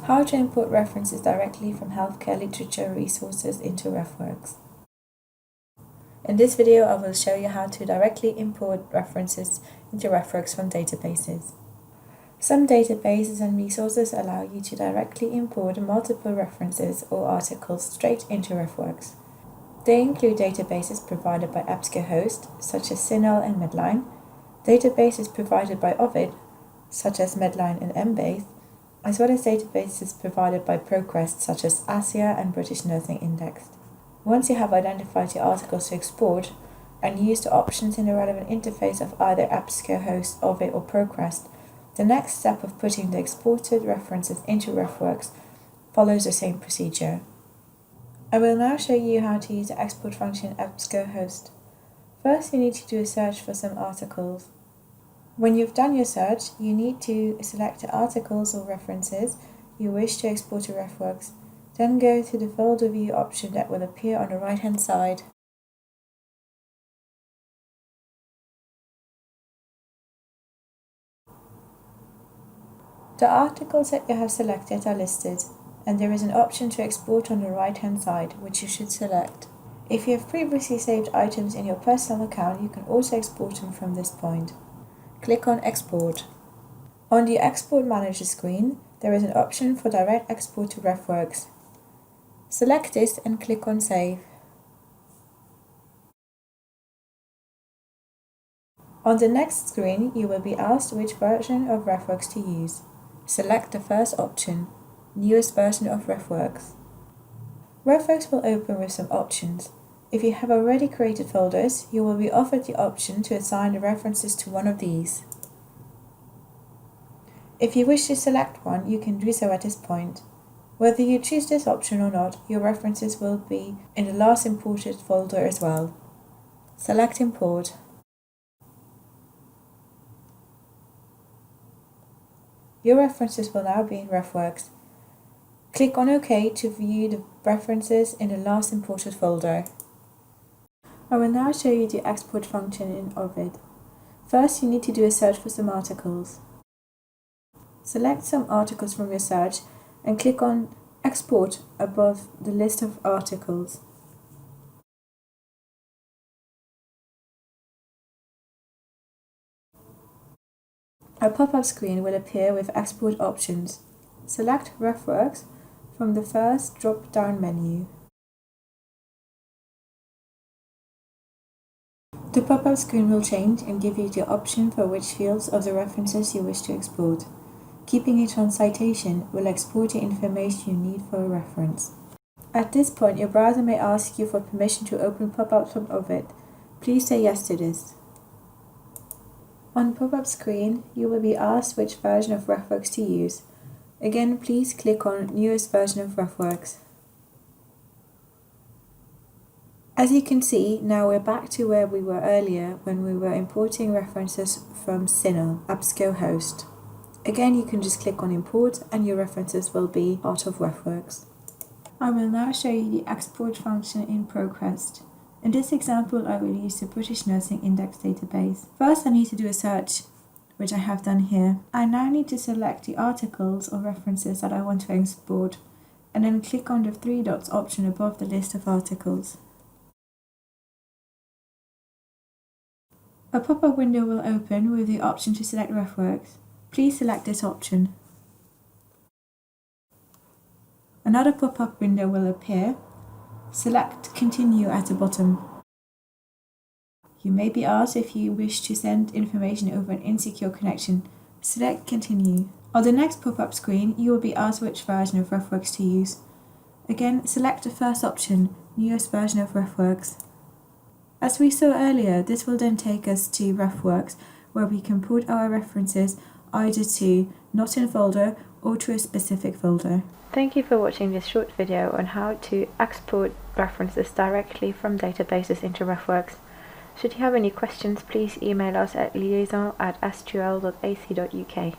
How to import references directly from healthcare literature resources into RefWorks. In this video, I will show you how to directly import references into RefWorks from databases. Some databases and resources allow you to directly import multiple references or articles straight into RefWorks. They include databases provided by EBSCO hosts, such as CINAHL and Medline, databases provided by Ovid, such as Medline and Embase, as well as databases provided by ProQuest, such as ASIA and British Nursing Index. Once you have identified your articles to export and used the options in the relevant interface of either EBSCO host, Ovid or ProQuest, the next step of putting the exported references into RefWorks follows the same procedure. I will now show you how to use the export function in EBSCO host. First, you need to do a search for some articles. When you've done your search, you need to select the articles or references you wish to export to RefWorks. Then go to the folder view option that will appear on the right-hand side. The articles that you have selected are listed, and there is an option to export on the right-hand side, which you should select. If you have previously saved items in your personal account, you can also export them from this point. Click on Export. On the Export Manager screen, there is an option for direct export to RefWorks. Select this and click on Save. On the next screen, you will be asked which version of RefWorks to use. Select the first option, Newest version of RefWorks. RefWorks will open with some options. If you have already created folders, you will be offered the option to assign the references to one of these. If you wish to select one, you can do so at this point. Whether you choose this option or not, your references will be in the last imported folder as well. Select Import. Your references will now be in RefWorks. Click on OK to view the references in the last imported folder. I will now show you the export function in Ovid. First, you need to do a search for some articles. Select some articles from your search and click on Export above the list of articles. A pop-up screen will appear with export options. Select RefWorks from the first drop-down menu. The pop-up screen will change and give you the option for which fields of the references you wish to export. Keeping it on citation will export the information you need for a reference. At this point, your browser may ask you for permission to open pop-ups from Ovid. Please say yes to this. On the pop-up screen, you will be asked which version of RefWorks to use. Again, please click on Newest version of RefWorks. As you can see, now we're back to where we were earlier when we were importing references from CINAHL, EBSCO host. Again, you can just click on Import and your references will be part of RefWorks. I will now show you the export function in ProQuest. In this example, I will use the British Nursing Index database. First, I need to do a search, which I have done here. I now need to select the articles or references that I want to export, and then click on the three dots option above the list of articles. A pop-up window will open with the option to select RefWorks. Please select this option. Another pop-up window will appear. Select Continue at the bottom. You may be asked if you wish to send information over an insecure connection. Select Continue. On the next pop-up screen, you will be asked which version of RefWorks to use. Again, select the first option, Newest version of RefWorks. As we saw earlier, this will then take us to RefWorks, where we can put our references either to Not in Folder or to a specific folder. Thank you for watching this short video on how to export references directly from databases into RefWorks. Should you have any questions, please email us at liaison@sql.ac.uk.